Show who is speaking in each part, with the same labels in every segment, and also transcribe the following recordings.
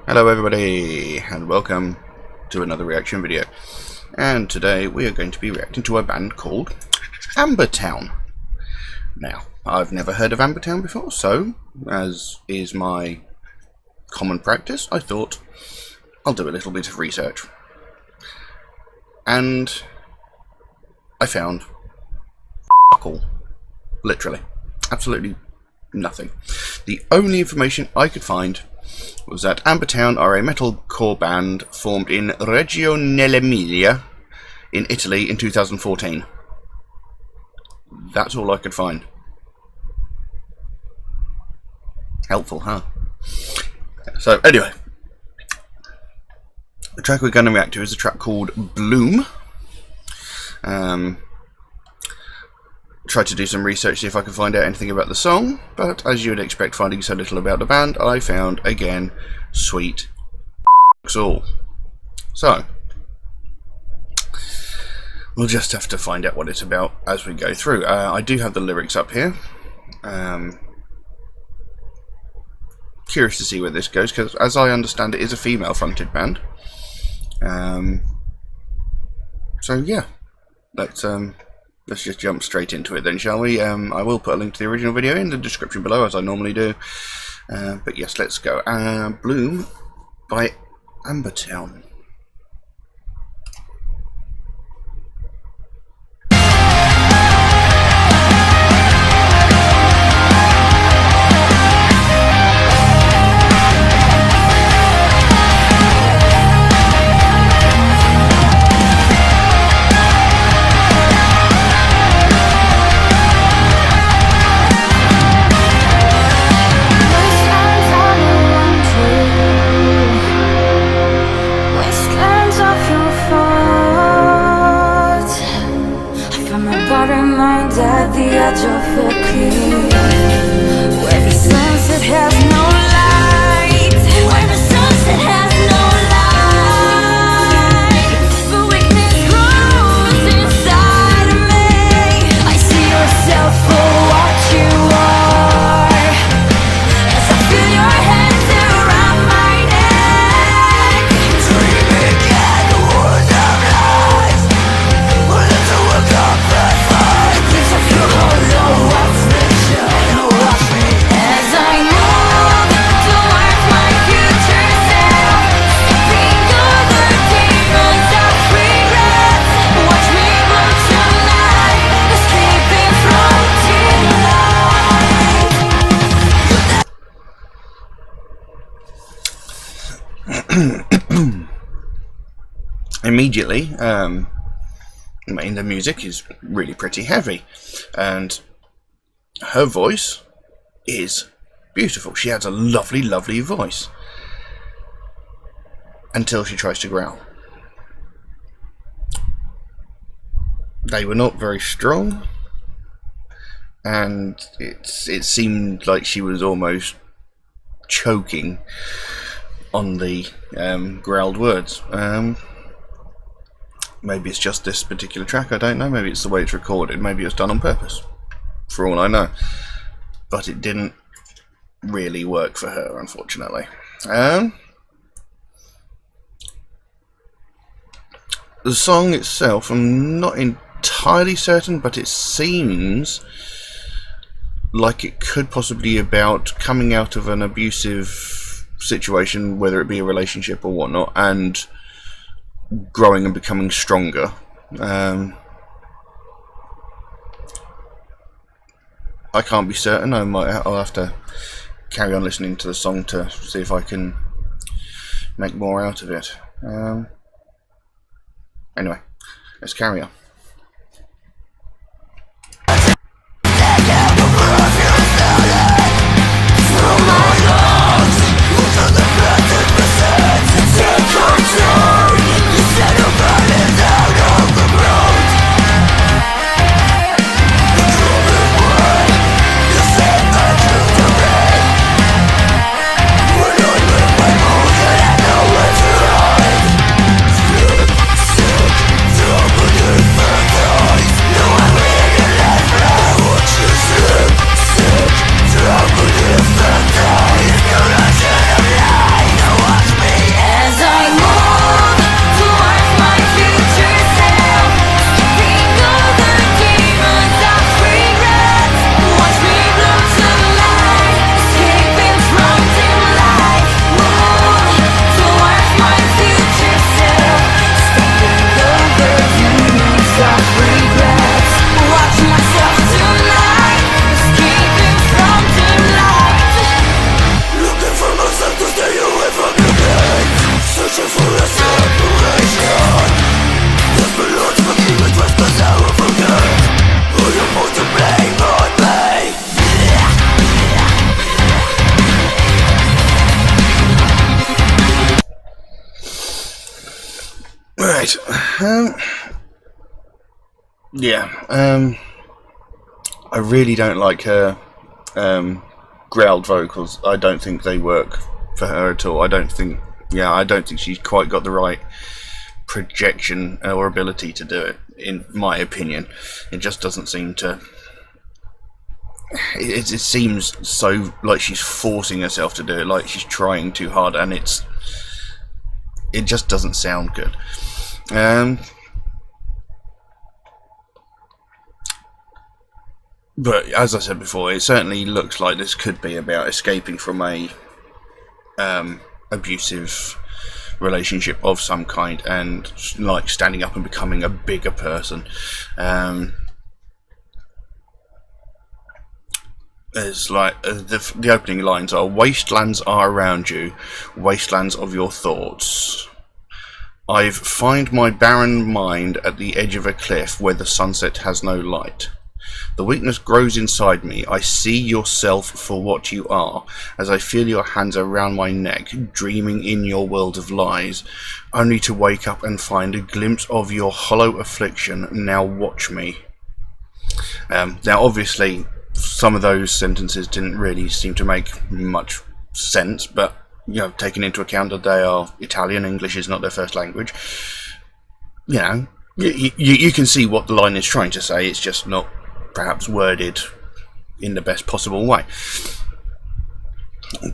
Speaker 1: Hello everybody, and welcome to another reaction video. And today we are going to be reacting to a band called Ambertown. Now, I've never heard of Ambertown before, so, as is my common practice, I thought I'll do a little bit of research. And I found all. Literally. Absolutely nothing. The only information I could find was that Ambertown are a metalcore band formed in Reggio nell'Emilia in Italy in 2014. That's all I could find. Helpful, huh? So, anyway. The track we're going to react to is a track called Bloom. Tried to do some research, see if I could find out anything about the song, but as you would expect, finding so little about the band, I found, again, sweet all. So, we'll just have to find out what it's about as we go through. I do have the lyrics up here. Curious to see where this goes, because as I understand it is a female-fronted band. So yeah, let's just jump straight into it then, shall we? I will put a link to the original video in the description below, as I normally do. But yes, let's go. Bloom by Ambertown.
Speaker 2: At the edge of a cliff, where the sunset has no light, where the sunset has no light. The weakness grows inside of me. I see yourself for what you are, as I feel your hands around my neck, dreaming at the words of life. Well, it's a work of
Speaker 1: Immediately, I mean, the music is really pretty heavy, and her voice is beautiful. She has a lovely, lovely voice, until she tries to growl. They were not very strong, and it seemed like she was almost choking on the growled words. Maybe it's just this particular track, I don't know. Maybe it's the way it's recorded. Maybe it was done on purpose, for all I know. But it didn't really work for her, unfortunately. The song itself, I'm not entirely certain, but it seems like it could possibly be about coming out of an abusive situation, whether it be a relationship or whatnot, and growing and becoming stronger. I can't be certain. I'll have to carry on listening to the song to see if I can make more out of it. Anyway, let's carry on.
Speaker 2: Double
Speaker 1: Yeah. I really don't like her growled vocals. I don't think they work for her at all. I don't think she's quite got the right projection or ability to do it, in my opinion. It just doesn't seem to. It seems so like she's forcing herself to do it, like she's trying too hard, and it just doesn't sound good. But as I said before, it certainly looks like this could be about escaping from a abusive relationship of some kind, and like standing up and becoming a bigger person. It's like the opening lines are: "Wastelands are around you, wastelands of your thoughts. I've find my barren mind at the edge of a cliff where the sunset has no light. The weakness grows inside me. I see yourself for what you are, as I feel your hands around my neck, dreaming in your world of lies, only to wake up and find a glimpse of your hollow affliction. Now watch me." Now, obviously, some of those sentences didn't really seem to make much sense, but taking into account that they are Italian, English is not their first language. You can see what the line is trying to say. It's just not perhaps worded in the best possible way.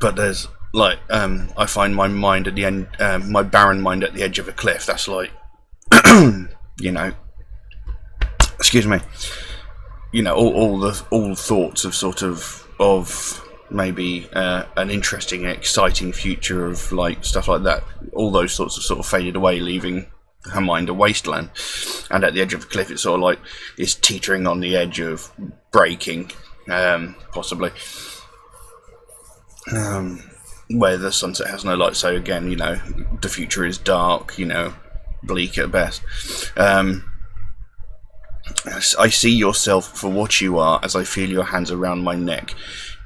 Speaker 1: But there's like, I find my mind at the end, my barren mind at the edge of a cliff. That's like, excuse me. All thoughts of sort of maybe an interesting, exciting future of like stuff like that. All those thoughts have sort of faded away, leaving her mind a wasteland. And at the edge of a cliff, it's sort of like it's teetering on the edge of breaking, possibly, where the sunset has no light. So again, the future is dark, bleak at best. I see yourself for what you are, as I feel your hands around my neck,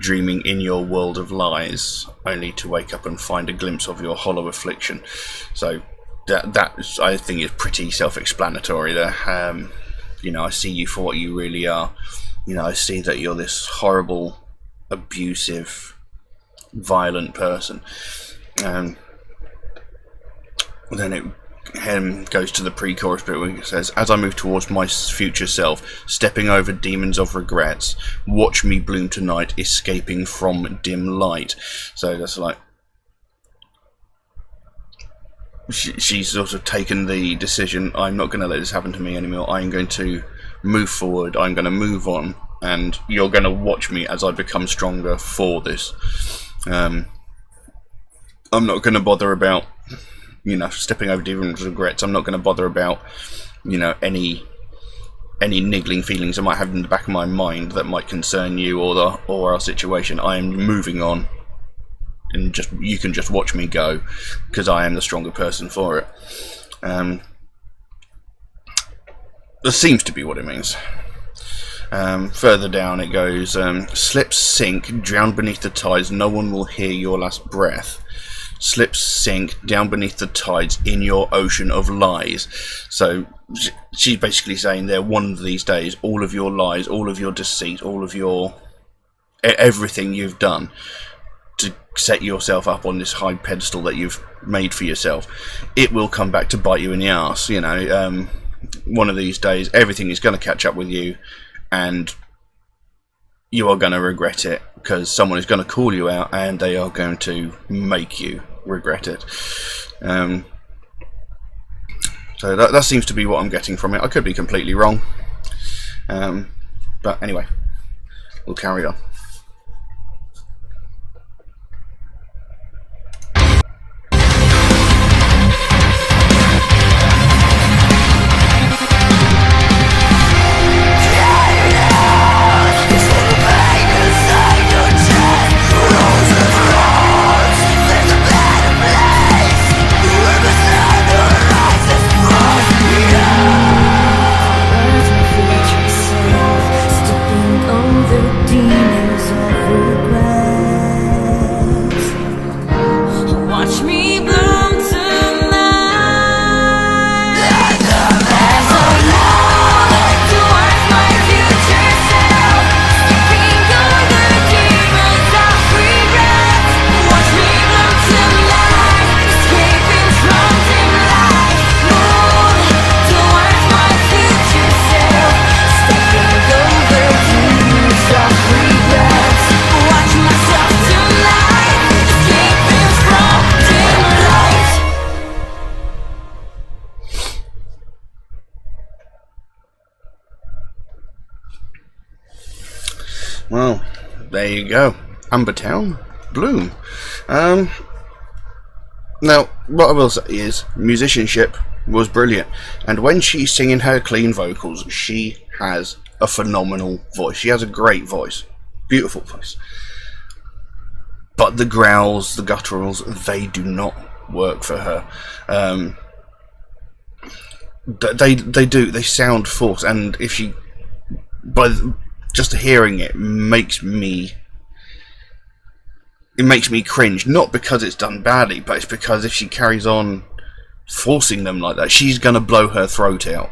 Speaker 1: dreaming in your world of lies, only to wake up and find a glimpse of your hollow affliction. So that I think is pretty self-explanatory there. I see you for what you really are. I see that you're this horrible, abusive, violent person. Then it goes to the pre-chorus bit where it says, "As I move towards my future self, stepping over demons of regrets, watch me bloom tonight, escaping from dim light." So that's like she's sort of taken the decision: I'm not going to let this happen to me anymore. I'm going to move forward. I'm going to move on, and you're going to watch me as I become stronger for this. I'm not going to bother about stepping over demons of regrets. I'm not going to bother about any niggling feelings I might have in the back of my mind that might concern you or our situation. I am moving on, and you can just watch me go, because I am the stronger person for it. That seems to be what it means. Further down it goes, "Slip, sink, drown beneath the tides, no one will hear your last breath. Slip, sink, down beneath the tides in your ocean of lies." So she's basically saying that one of these days, all of your lies, all of your deceit, all of your everything you've done to set yourself up on this high pedestal that you've made for yourself, it will come back to bite you in the arse. One of these days, everything is going to catch up with you, and you are going to regret it, because someone is going to call you out and they are going to make you regret it. So that seems to be what I'm getting from it. I could be completely wrong. But anyway, we'll carry on.
Speaker 2: Stepping over demons
Speaker 1: there you go. Amber Town, Bloom. Now, what I will say is, musicianship was brilliant, and when she's singing her clean vocals, she has a phenomenal voice. She has a great voice, beautiful voice. But the growls, the gutturals, they do not work for her. They sound forced, and if she, by just hearing it, makes me cringe. Not because it's done badly, but it's because if she carries on forcing them like that, she's gonna blow her throat out.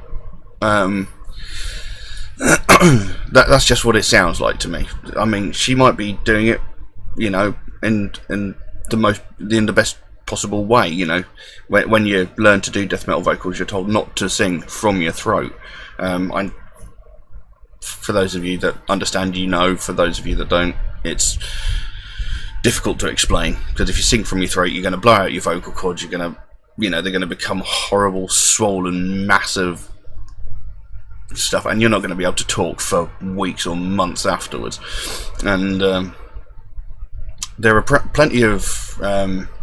Speaker 1: That's just what it sounds like to me. I mean, she might be doing it, you know, in the best possible way. You know, when you learn to do death metal vocals, you're told not to sing from your throat. For those of you that understand, you know. For those of you that don't, it's difficult to explain, because if you sing from your throat, you're going to blow out your vocal cords. You're going to, you know, they're going to become horrible, swollen, massive stuff, and you're not going to be able to talk for weeks or months afterwards. And there are plenty of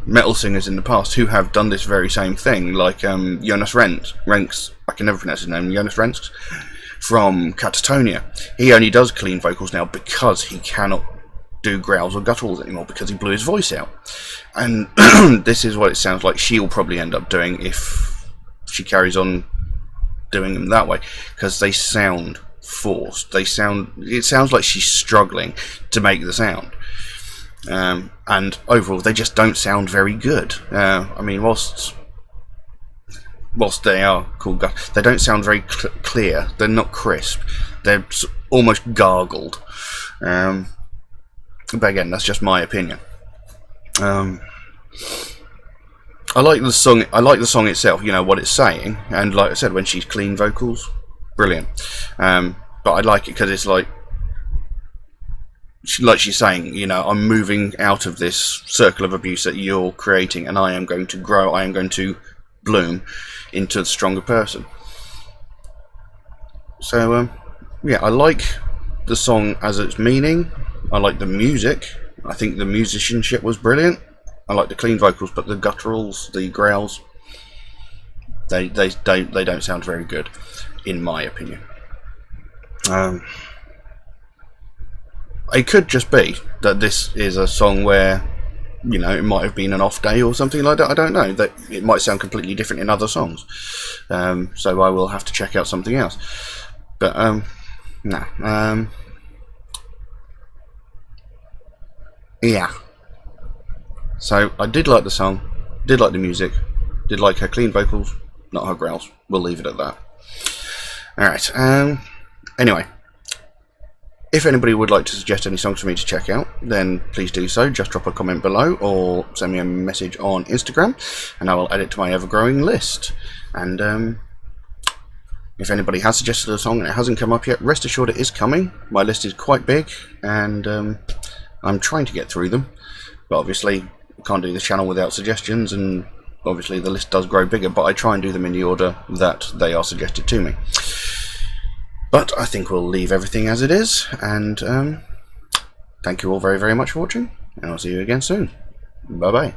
Speaker 1: metal singers in the past who have done this very same thing, like Jonas Renks, I can never pronounce his name, Jonas Renks from Catatonia. He only does clean vocals now because he cannot do growls or gutturals anymore, because he blew his voice out. And this is what it sounds like she'll probably end up doing if she carries on doing them that way, because they sound forced. It sounds like she's struggling to make the sound. And overall, they just don't sound very good. I mean, whilst they are called gut, they don't sound very clear. They're not crisp. They're almost gargled. But again, that's just my opinion. I like the song. I like the song itself. You know what it's saying, and like I said, when she's clean vocals, brilliant. But I like it because it's like she's saying, you know, I'm moving out of this circle of abuse that you're creating, and I am going to grow. I am going to bloom into a stronger person. So yeah, I like the song as its meaning. I like the music. I think the musicianship was brilliant. I like the clean vocals, but the gutturals, the growls, they don't sound very good, in my opinion. It could just be that this is a song where, you know, it might have been an off day or something like that. I don't know. That it might sound completely different in other songs. So I will have to check out something else. But no. Yeah. So I did like the song, did like the music, did like her clean vocals, not her growls. We'll leave it at that. Alright, anyway, if anybody would like to suggest any songs for me to check out, then please do so. Just drop a comment below or send me a message on Instagram, and I will add it to my ever-growing list. And if anybody has suggested a song and it hasn't come up yet, rest assured it is coming. My list is quite big, and I'm trying to get through them, but obviously I can't do this channel without suggestions, and obviously the list does grow bigger, but I try and do them in the order that they are suggested to me. But I think we'll leave everything as it is, and thank you all very, very much for watching, and I'll see you again soon. Bye bye.